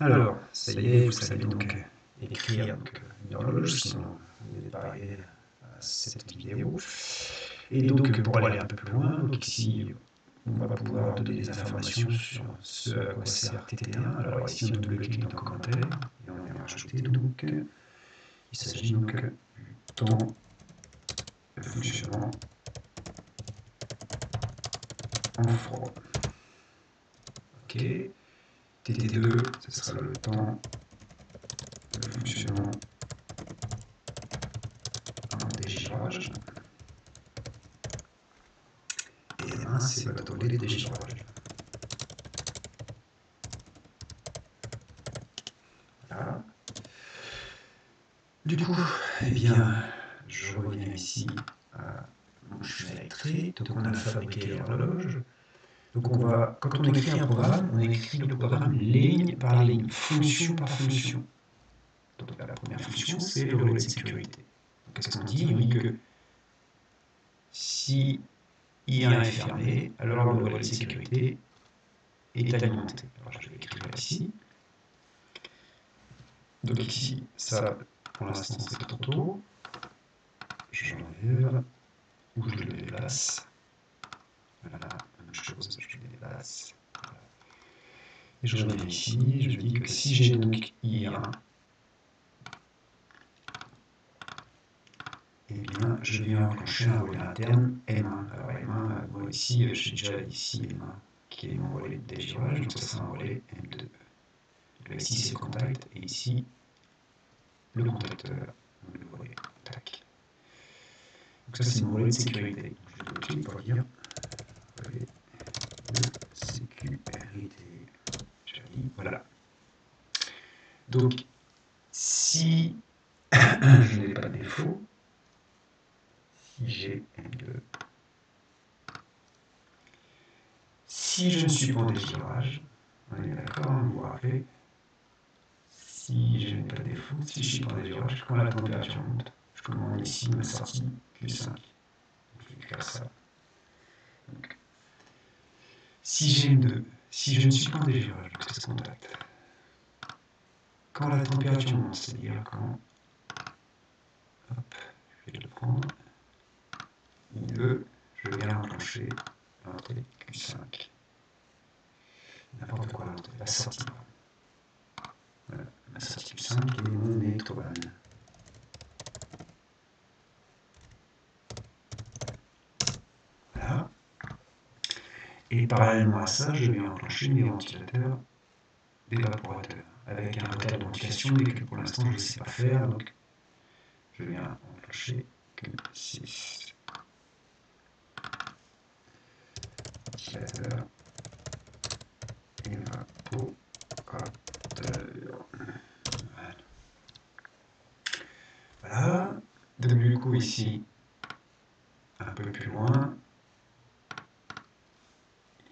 Alors, ça y est, vous savez donc écrire une horloge, sinon vous n'allez pas arriver à cette vidéo. Et donc, pour aller un peu plus loin, donc ici, on va pouvoir donner des informations sur ce à quoi sert TT1. Alors ici, on double-clique dans commentaire, et on vient rajouter donc, il s'agit donc du temps de fonctionnement en froid. Ok. TT2, ce sera le temps de fonctionnement en dégirage. Et M1, c'est votre relais de dégirage. Voilà. Du coup, eh bien, je reviens ici à mon chemin électrique. Donc on a fabriqué l'horloge. Donc quand on écrit un programme, on écrit le programme ligne par ligne, fonction par fonction. Donc la première fonction, c'est le relais de sécurité. Qu'est-ce qu'on dit? On dit que si I1 est fermé, alors le relais de sécurité est alimenté. Alors je vais écrire ici. Donc ici, ça, pour l'instant, c'est trop tôt. Je l'enlève, ou je le déplace. Voilà, même chose, je le déplace. Voilà. Et je reviens ici, je dis que si j'ai donc I1, eh bien, je vais enclencher un relais interne M1. Alors M1, moi ici, j'ai déjà ici M1, qui est mon relais de dégirage, donc ça sera un relais M2. Donc là, ici, c'est le contact, et ici, le contacteur, le relais. Tac. Donc ça, c'est mon relais de sécurité. Je double-clique pour dire relais de sécurité. Joli, voilà. Donc, si je n'ai pas de défaut, si j'ai M2, si je ne suis pas en dégirage, on est d'accord, vous vous rappelez, si je n'ai pas de défaut, si je suis pas en dégirage, quand la température monte, je commande ici ma sortie Q5. Donc, je vais écrire ça. Donc, si j'ai M2, si je ne suis pas en dégirage, donc c'est ce contact. Quand la température monte, c'est-à-dire quand, hop, je vais le prendre, I2, je viens enclencher l'entrée Q5. N'importe quoi l'entrée, la sortie. Voilà, ma sortie Q5 et mon électrobahn. Voilà. Et parallèlement à ça, je vais enclencher mes ventilateurs d'évaporateur avec un retard de ventilation, mais que pour l'instant je ne sais pas faire, donc je viens enclencher Q6. Ventilateur évaporateur. Voilà. Donc du coup ici, un peu plus loin,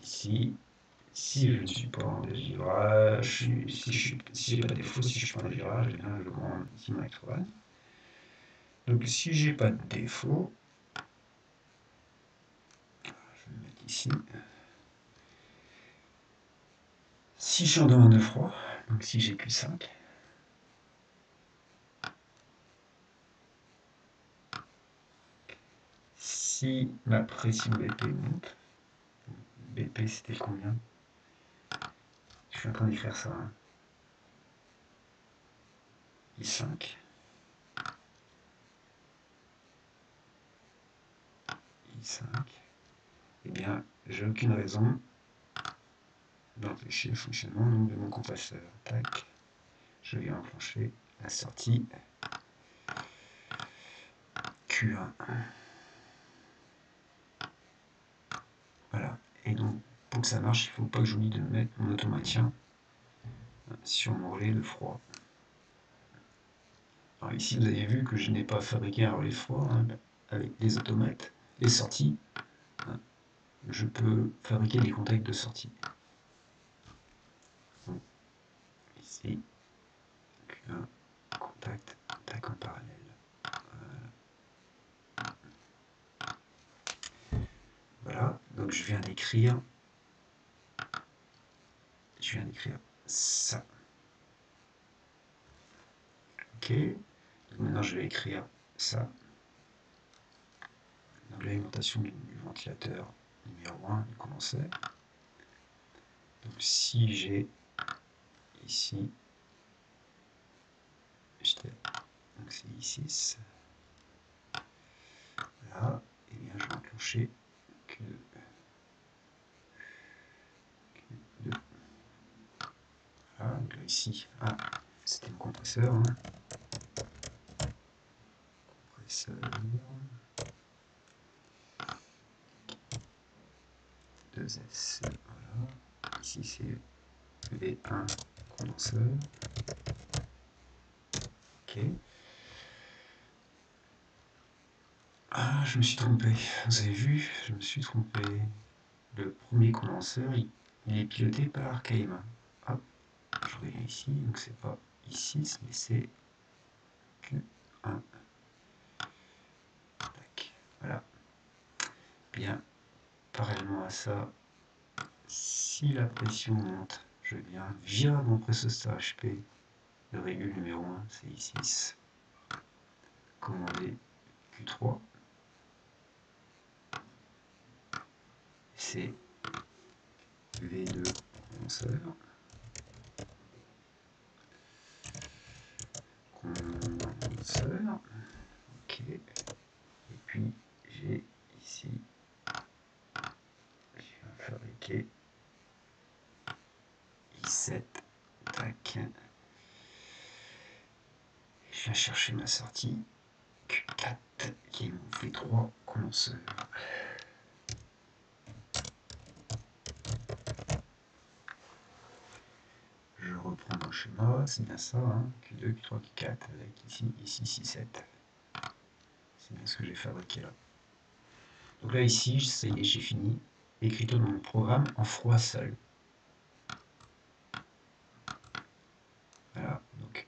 ici, si je ne suis pas en dégirage, si j'ai pas de défaut, si je suis pas en dégirage, eh bien je commande ici mon électrobahn. Donc si j'ai pas de défaut, je vais le mettre ici. Si je suis en demande de froid, donc si j'ai Q5, si ma pression BP monte, BP c'était combien? Je suis en train d'écrire ça. Hein. I5. I5. Eh bien, j'ai aucune raison d'empêcher le fonctionnement de mon compresseur. Tac. Je vais enclencher la sortie Q1. Voilà. Et donc, pour que ça marche, il ne faut pas que j'oublie de mettre mon automaintien sur mon relais de froid. Alors ici, vous avez vu que je n'ai pas fabriqué un relais froid hein, avec les automates, les sorties. Hein. Je peux fabriquer des contacts de sortie. Donc, ici, Q1, contact, tac en parallèle. Voilà, donc je viens d'écrire ça. OK. Donc maintenant, je vais écrire ça. Donc l'alimentation du ventilateur numéro 1 du condenseur. Donc si j'ai ici, donc c'est I6, là, et bien je vais enclencher Q2. Voilà, donc là ici, c'était le compresseur. Compresseur 2S, voilà. Ici c'est V1 condenseur. OK. Ah, je me suis trompé. Vous avez vu, je me suis trompé. Le premier condenseur, il est piloté par KM1. Hop, je reviens ici, donc c'est pas I6, mais c'est Q1. Tac, voilà. Bien, parallèlement à ça, si la pression monte, je viens via mon pressostat HP, le régule numéro 1, c'est I6, commander Q3, c'est V2 condenseur, ok, et puis j'ai ici, je vais fabriquer I7, tac, je viens chercher ma sortie Q4 qui est mon V3 condenseur. Je reprends mon schéma, c'est bien ça, hein, Q2, Q3, Q4, avec ici, I7. C'est bien ce que j'ai fabriqué là. Donc là, ici, ça y est, j'ai fini l'écriture de mon programme en froid seul. Voilà, donc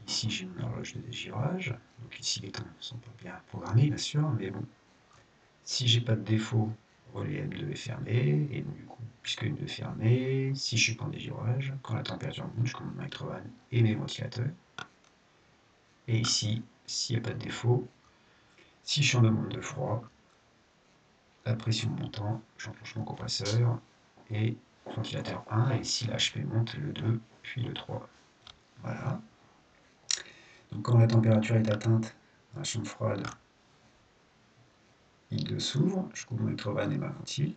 ici j'ai une horloge de dégirage. Donc ici les temps ne sont pas bien programmés, bien sûr, mais bon, si j'ai pas de défaut, relais M2 est fermé, et donc du coup, puisque M2 est fermé, si je suis pas en dégirage, quand la température monte, je commande ma électrovanne et mes ventilateurs. Et ici, s'il n'y a pas de défaut, si je suis en demande de froid, la pression montant, j'enclenche mon compresseur et ventilateur 1, et si l'HP monte, le 2, puis le 3. Voilà. Donc quand la température est atteinte dans la chambre froide, I2 s'ouvre, je coupe mon électrovanne et ma ventile.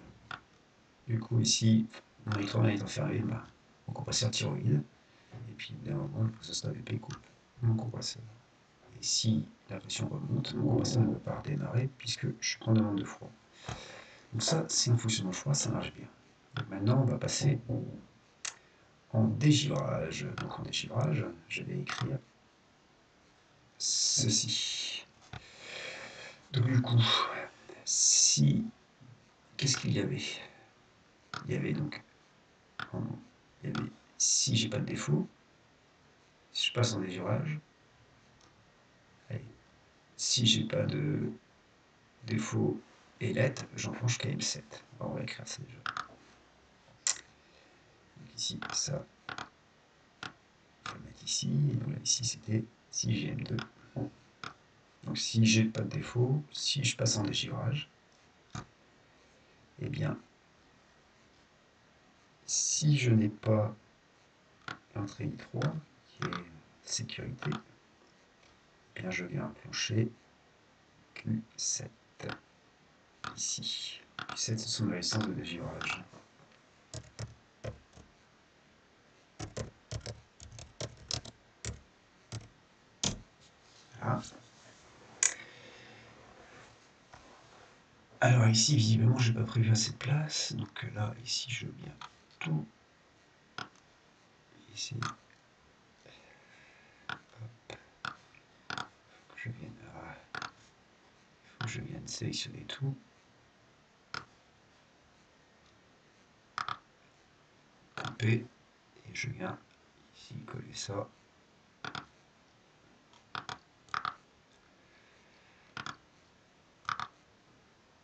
Du coup ici, mon électrovanne est enfermé, mon compresseur thyroïde. Et puis d'un moment, le processus AVP coupe mon compresseur. Et si la pression remonte, mon compresseur ne peut pas redémarrer puisque je suis en demande de froid. Donc ça, c'est un fonctionnement froid, ça marche bien. Donc maintenant, on va passer en dégivrage. Donc en dégivrage, je vais écrire ceci. Donc du coup, qu'est-ce qu'il y avait? Il y avait donc, si j'ai pas de défaut, si je passe en dégivrage, si j'ai pas de défaut et lettre, j'enclenche KM7. Alors on va écrire ça déjà. Donc ici, ça, je vais le mettre ici, et donc là, ici c'était si j'ai M2. Donc si j'ai pas de défaut, si je passe en dégivrage, eh bien, si je n'ai pas l'entrée I3, qui est sécurité, eh bien je viens enclencher Q7 ici. Q7, ce sont les résistances de dégivrage. Voilà. Alors ici, visiblement, je n'ai pas prévu assez de place. Donc là, ici, je viens tout ici. Je viens de sélectionner tout. Couper. Et je viens ici coller ça.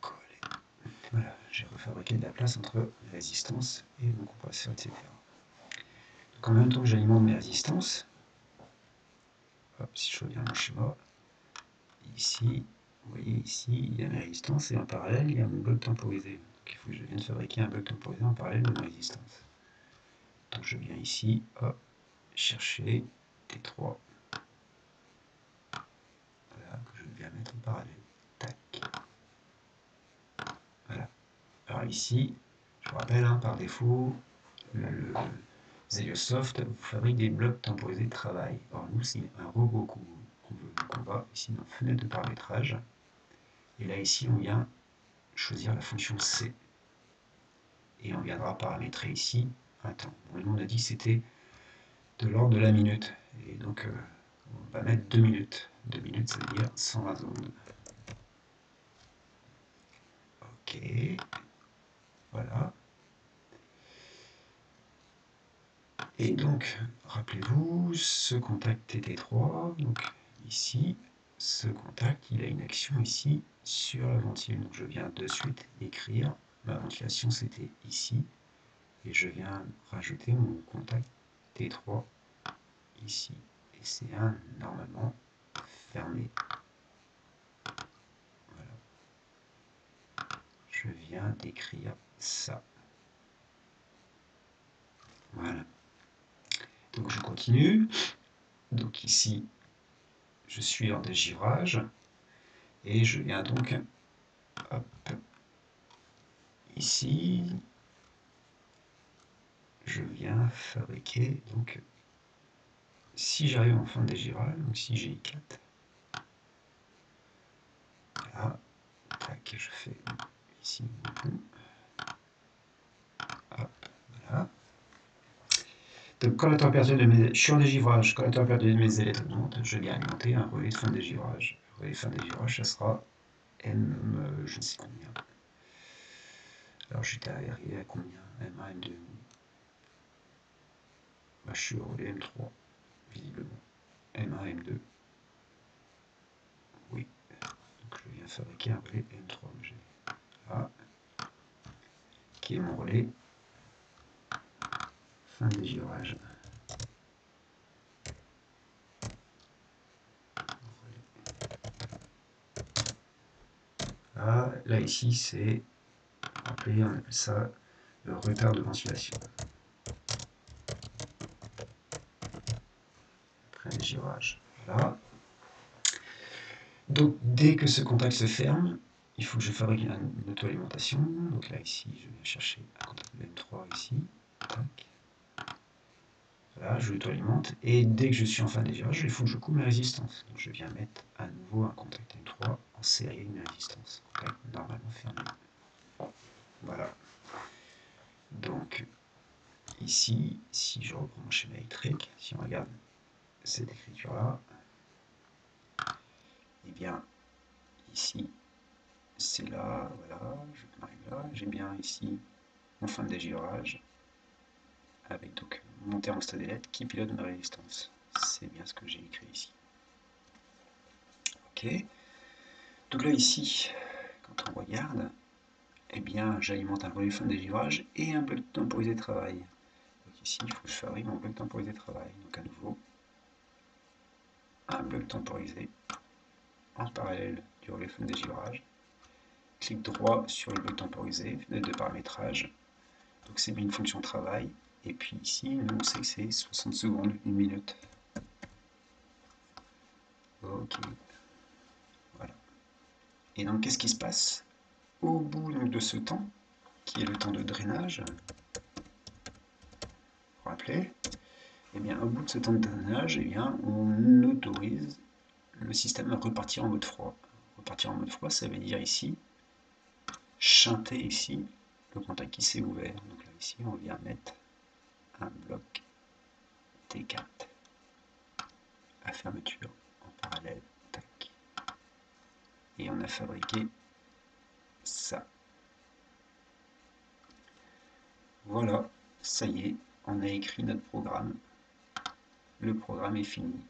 Coller. Voilà, j'ai refabriqué de la place entre les résistances et mon compresseur, etc. Donc en même temps que j'alimente mes résistances, hop, si je reviens à mon schéma, ici, vous voyez ici, il y a mes résistances et en parallèle, il y a mon bloc temporisé. Donc il faut que je vienne fabriquer un bloc temporisé en parallèle de mes résistances. Donc je viens ici, hop, chercher T3. Voilà, que je viens mettre en parallèle. Tac. Voilà. Alors ici, je vous rappelle, hein, par défaut, le Zeliosoft vous fabrique des blocs temporisés de travail. Or nous, c'est un robot qu'on va ici dans fenêtre de paramétrage. Et là, ici, on vient choisir la fonction C. Et on viendra paramétrer ici un temps. Bon, nous, on a dit que c'était de l'ordre de la minute. Et donc, on va mettre 2 minutes. 2 minutes, ça veut dire 120 secondes. Ok. Voilà. Et donc, rappelez-vous, ce contact TT3, donc ici, ce contact, il a une action ici sur la ventile. Donc je viens de suite écrire, ma ventilation c'était ici, et je viens rajouter mon contact T3 ici. Et c'est normalement fermé. Voilà. Je viens d'écrire ça. Voilà. Donc je continue. Donc ici, je suis en dégivrage. Et je viens donc, hop, ici, je viens fabriquer, donc, si j'arrive en fin de dégirage, donc si j'ai I4, là, tac, je fais ici, hop, voilà. Donc quand la température de mes... Je suis en dégivrage, quand la température de mes électrodes monte, je viens alimenter un relais de fin de dégivrage. Le relais de fin de dégivrage, ça sera M, je ne sais combien. Alors j'étais arrivé à combien? M1, M2. Bah, je suis au relais M3, visiblement. M1, M2. Oui. Donc je viens fabriquer un relais M3 que j'ai là, qui est mon relais fin de dégivrage. Là ici, c'est, on appelle ça le retard de ventilation. Après dégirage. Voilà. Donc dès que ce contact se ferme, il faut que je fabrique une auto-alimentation. Donc là ici, je viens chercher un contact de M3 ici. Tac. Voilà, je l'auto-alimente. Et dès que je suis en fin de dégirage, il faut que je coupe mes résistances. Donc je viens mettre à nouveau un contact M3 en série une résistance. Contact normalement fermé. Voilà. Donc ici, si je reprends mon schéma électrique, si on regarde cette écriture-là, et bien ici, c'est là, voilà, je m'arrive là, j'ai bien ici mon fin de dégirage, avec donc mon thermostat LED qui pilote ma résistance. C'est bien ce que j'ai écrit ici. Ok. Donc là ici, quand on regarde, eh bien j'alimente un relais fin de dégirage et un bloc temporisé de travail. Donc ici, il faut que je fabrique mon bloc temporisé de travail. Donc à nouveau, un bloc temporisé en parallèle du relais fin de dégirage. Clic droit sur le bloc temporisé, fenêtre de paramétrage. Donc c'est bien une fonction travail. Et puis ici, nous on sait que c'est 60 secondes, 1 minute. Ok. Voilà. Et donc qu'est-ce qui se passe au bout donc, de ce temps, qui est le temps de drainage? Vous vous rappelez? Eh bien, au bout de ce temps de drainage, eh bien, on autorise le système à repartir en mode froid. Repartir en mode froid, ça veut dire ici, chanter ici le contact qui s'est ouvert. Donc là, ici, on vient mettre un bloc T4 à fermeture en parallèle. Tac. Et on a fabriqué ça. Voilà, ça y est, on a écrit notre programme. Le programme est fini.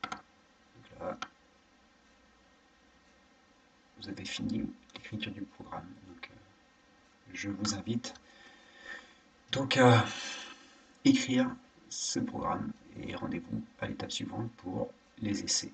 Donc là, vous avez fini l'écriture du programme. Donc, je vous invite donc à écrire ce programme et rendez-vous à l'étape suivante pour les essais.